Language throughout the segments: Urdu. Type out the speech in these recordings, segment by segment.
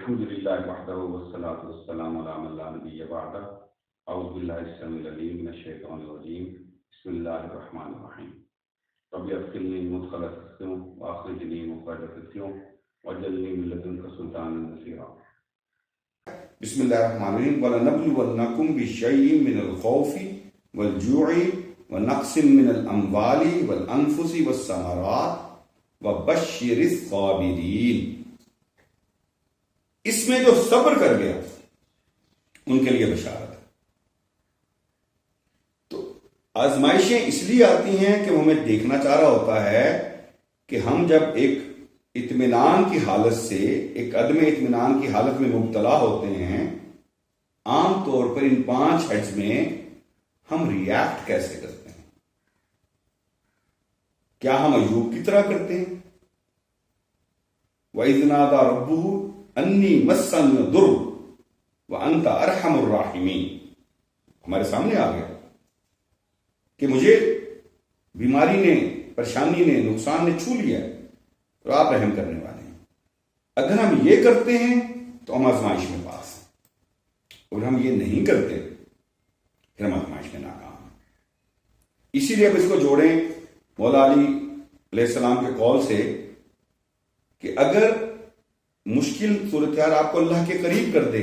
الحمد لله وحده والصلاة والسلام على من لا نبي بعده. أعوذ بالله السميع العليم من الشيطان الرجيم. بسم الله الرحمن الرحيم. رب أدخلني مدخل صدق وأخرجني مخرج صدق واجعلني من لدنك سلطانا نصيرا. بسم الله الرحمن الرحيم. وَلَنَبْلُوَنَّكُمْ بِشَيْءٍ مِّنَ الْخَوْفِ وَالْجُوعِ وَنَقْصٍ مِّنَ الْأَمْوَالِ وَالْأَنفُسِ وَالثَّمَرَاتِ وَبَشِّرِ الصَّابِرِينَ. اس میں جو صبر کر گیا ان کے لیے بشارت ہے. تو آزمائشیں اس لیے آتی ہیں کہ وہ ہمیں دیکھنا چاہ رہا ہوتا ہے کہ ہم جب ایک اطمینان کی حالت سے ایک عدم اطمینان کی حالت میں مبتلا ہوتے ہیں، عام طور پر ان 5 ہیڈز میں ہم ریاکٹ کیسے کرتے ہیں؟ کیا ہم ایوب کی طرح کرتے ہیں؟ وَإِذْ نَادَى رَبُّهُ أَنِّي مَسَّنِيَ الضُّرُّ وَأَنْتَ أَرْحَمُ الرَّاحِمِينَ. ہمارے سامنے آ گیا کہ مجھے بیماری نے، پریشانی نے، نقصان نے چھو لیا ہے اور آپ رحم کرنے والے ہیں. اگر ہم یہ کرتے ہیں تو ہم آزمائش میں پاس ہیں، اور ہم یہ نہیں کرتے پھر ہم آزمائش میں ناکام ہیں. اسی لیے اب اس کو جوڑیں مولا علی علیہ السلام کے قول سے کہ اگر مشکل صورتحال آپ کو اللہ کے قریب کر دے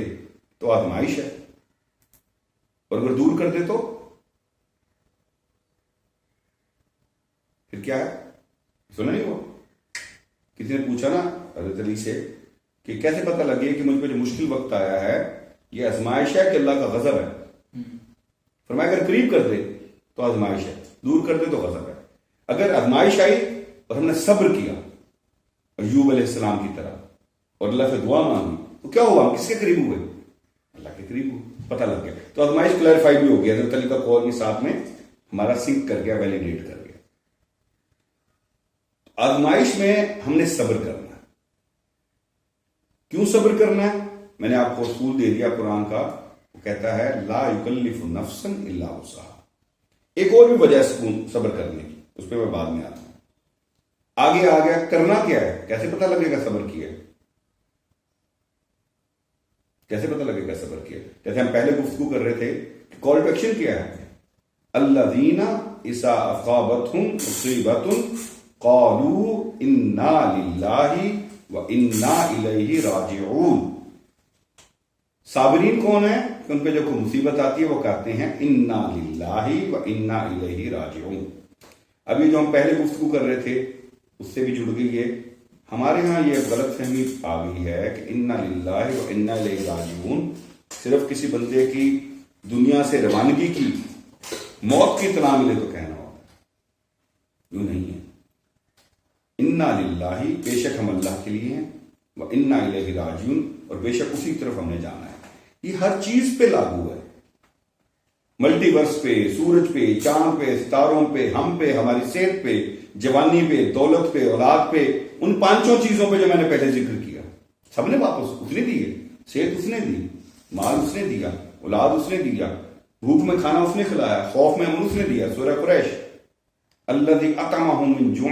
تو آزمائش ہے، اور اگر دور کر دے تو پھر کیا ہے؟ سنا نہیں وہ کسی نے پوچھا نا حضرت علی سے کہ کیسے پتہ لگے کہ مجھ پہ جو مشکل وقت آیا ہے یہ آزمائش ہے کہ اللہ کا غضب ہے؟ فرمایا اگر قریب کر دے تو آزمائش ہے، دور کر دے تو غضب ہے. اگر آزمائش آئی اور ہم نے صبر کیا ایوب علیہ السلام کی طرح اور اللہ سے دعا مانگی تو کیا ہوا؟ ہم کس کے قریب ہوئے؟ اللہ کے قریب ہوئے. پتہ لگ گیا. تو آزمائش کلیریفائی بھی ہو گیا، حضرت علی کا قول کے ساتھ میں ہمارا سنک کر گیا، ویلیڈیٹ کر گیا. آزمائش میں ہم نے صبر کرنا ہے. کیوں صبر کرنا ہے؟ میں نے آپ کو اصول دے دیا قرآن کا. وہ کہتا ہے لا یکلف نفسا الا وسعها. ایک اور بھی وجہ ہے صبر کرنے کی، اس پہ میں بعد میں آتا ہوں. آگے آ گیا کرنا کیا ہے؟ کیسے پتہ لگے گا صبر کیا ہے؟ کیسے پتہ لگے گا صبر کیا؟ جیسے ہم پہلے گفتگو کر رہے تھے کہ کال ٹو ایکشن کیا ہے؟ الذین اذا اصابتهم مصیبۃ قالوا انا للہ وانا الیہ راجعون. صابرین کون ہیں؟ کہ ان پہ جو کوئی مصیبت آتی ہے وہ کہتے ہیں انا للہ وانا الیہ راجعون. ابھی جو ہم پہلے گفتگو کر رہے تھے اس سے بھی جڑ گئی ہے. ہمارے ہاں یہ غلط فہمی آ گئی ہے کہ انا للہ وانا الیہ راجعون صرف کسی بندے کی دنیا سے روانگی کی، موت کی اطلاع ملے تو کہنا ہوتا ہے. یوں نہیں ہے. انا للہ بے شک ہم اللہ کے لیے ہیں، وانا الیہ راجعون اور بے شک اسی طرف ہم نے جانا ہے. یہ ہر چیز پہ لاگو ہے، ملٹی ورس پہ، سورج پہ، چاند پہ، ستاروں پہ، ہم پہ، ہماری صحت پہ، جوانی پہ، دولت پہ، اولاد پہ. ان 5 چیزوں پہ جو میں نے پہلے ذکر کیا سب نے واپس اس نے دی ہے. صحت اس نے دی، مال اس نے دیا، اولاد اس نے دیا، بھوک میں کھانا اس نے کھلایا، خوف میں امن اس نے دیا. سورہ قریش الذی اطعمہم من جوع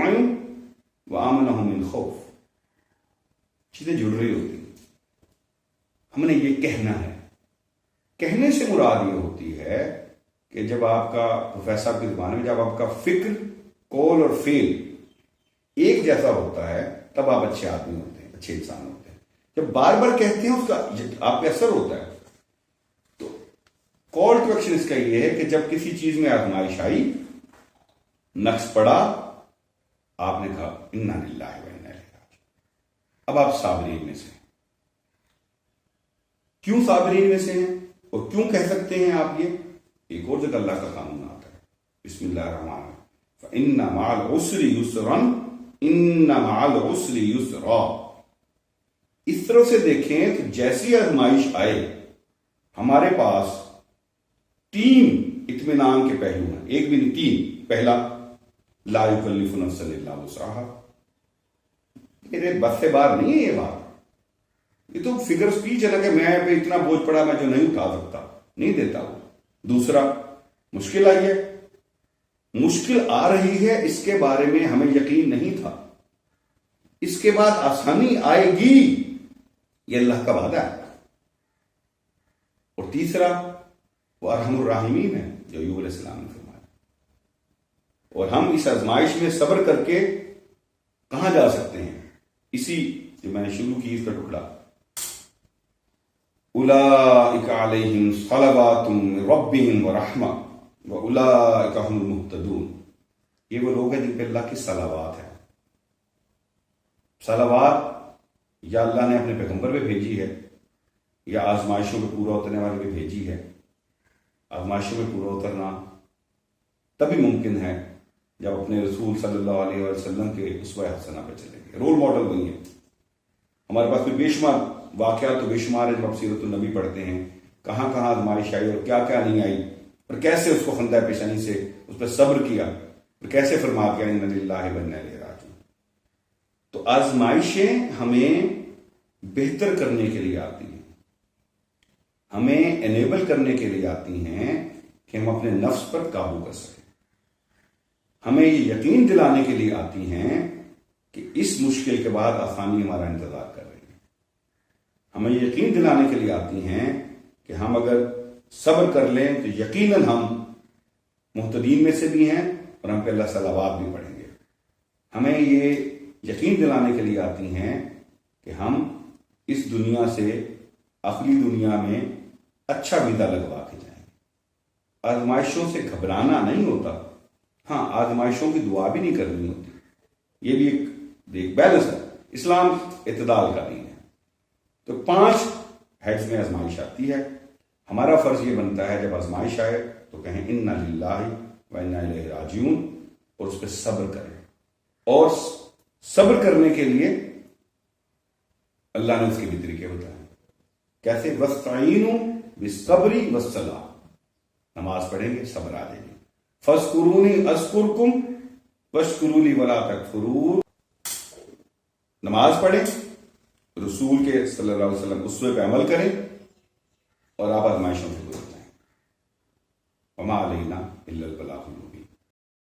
وآمنہم من خوف. چیزیں جڑ رہی ہوتی ہیں. ہم نے یہ کہنا ہے. کہنے سے مراد یہ ہوتی ہے کہ جب آپ کا پروفیسر کی زبان میں جب آپ کا فکر، قول اور فعل ایک جیسا ہوتا ہے تب آپ اچھے آدمی ہوتے ہیں، اچھے انسان ہوتے ہیں. جب بار بار کہتے ہیں اس کا آپ پہ اثر ہوتا ہے. تو کال ٹو ایکشن اس کا یہ ہے کہ جب کسی چیز میں آزمائش آئی، نقص پڑا، آپ نے کہا انا للہ وانا الیہ راجعون. اب آپ صابرین میں سے. کیوں صابرین میں سے ہیں اور کیوں کہہ سکتے ہیں آپ یہ؟ ایک اور جگہ اللہ کا قانون آتا ہے. بسم اللہ الرحمن الرحیم فإن مع العسر یسرا ان مع العسر یسرا. اس طرح سے دیکھیں تو جیسی آزمائش آئے ہمارے پاس 3 اطمینان کے پہلو ہیں. ایک بھی نہیں، 3. پہلا لا یکلف نفسا الا وسعها. میرے بس سے باہر نہیں ہے یہ بات. یہ تو فگر اسپیچ ہے نا کہ میں پہ اتنا بوجھ پڑا میں جو نہیں اٹھا سکتا، نہیں دیتا وہ. دوسرا مشکل آئی ہے، مشکل آ رہی ہے اس کے بارے میں ہمیں یقین نہیں تھا. اس کے بعد آسانی آئے گی یہ اللہ کا وعدہ ہے. اور تیسرا وہ ارحم الراحمین ہے جو ایوب علیہ السلام نے فرمایا. اور ہم اس آزمائش میں صبر کر کے کہاں جا سکتے ہیں؟ اسی جو میں نے شروع کی اس کا ٹکڑا، اولئک علیہم صلوات من ربہم ورحمہ واولئک هم المہتدون. یہ وہ لوگ ہیں جن پہ اللہ کی صلوات ہے. صلوات یا اللہ نے اپنے پیغمبر پہ بھیجی ہے یا آزمائشوں میں پورا اترنے والے پہ بھیجی ہے. آزمائشوں میں پورا اترنا تبھی ممکن ہے جب اپنے رسول صلی اللہ علیہ وسلم کے اسوہ حسنہ پہ چلیں گے. رول ماڈل وہی ہے. ہمارے پاس کوئی بے شمار واقعات تو بے شمار ہے جب آپ سیرت النبی پڑھتے ہیں، کہاں کہاں آزمائش آئی اور کیا کیا نہیں آئی، اور کیسے اس کو خندہ پیشانی سے اس پہ صبر کیا اور کیسے فرما کیا انا للہ و انا الیہ راجعون. تو آزمائشیں ہمیں بہتر کرنے کے لیے آتی ہیں، ہمیں انیبل کرنے کے لیے آتی ہیں کہ ہم اپنے نفس پر قابو کر سکیں. ہمیں یہ یقین دلانے کے لیے آتی ہیں کہ اس مشکل کے بعد آسانی ہمارا انتظار کر رہی ہے. ہمیں یقین دلانے کے لیے آتی ہیں کہ ہم اگر صبر کر لیں تو یقیناً ہم مہتدین میں سے بھی ہیں اور ہم پہ اللہ صلوات بھی پڑھیں گے. ہمیں یہ یقین دلانے کے لیے آتی ہیں کہ ہم اس دنیا سے اخلی دنیا میں اچھا ویزا لگوا کے جائیں گے. آزمائشوں سے گھبرانا نہیں ہوتا، ہاں آزمائشوں کی دعا بھی نہیں کرنی ہوتی. یہ بھی ایک بیلنس ہے. اسلام اعتدال کا دین ہے. تو 5 ہیڈز میں آزمائش آتی ہے. ہمارا فرض یہ بنتا ہے جب آزمائش آئے تو کہیں انا للہ و انا الیہ راجعون اور اس پہ صبر کریں. اور صبر کرنے کے لیے اللہ نے اس کے بھی طریقے بتائے. کیسے؟ وَاسْتَعِينُوا بِالصَّبْرِ وَالصَّلَاةِ. نماز پڑھیں گے صبر آ جائے گی. فَاذْكُرُونِي أَذْكُرْكُمْ وَاشْكُرُوا لِي وَلَا تَكْفُرُونَ. نماز پڑھیں، رسول کے صلی اللہ علیہ وسلم اسوے پہ عمل کریں اور آپ آزمائشوں سے دور جائیں. وَمَا عَلَيْنَا إِلَّا الْبَلَاغُ الْمُبِينُ.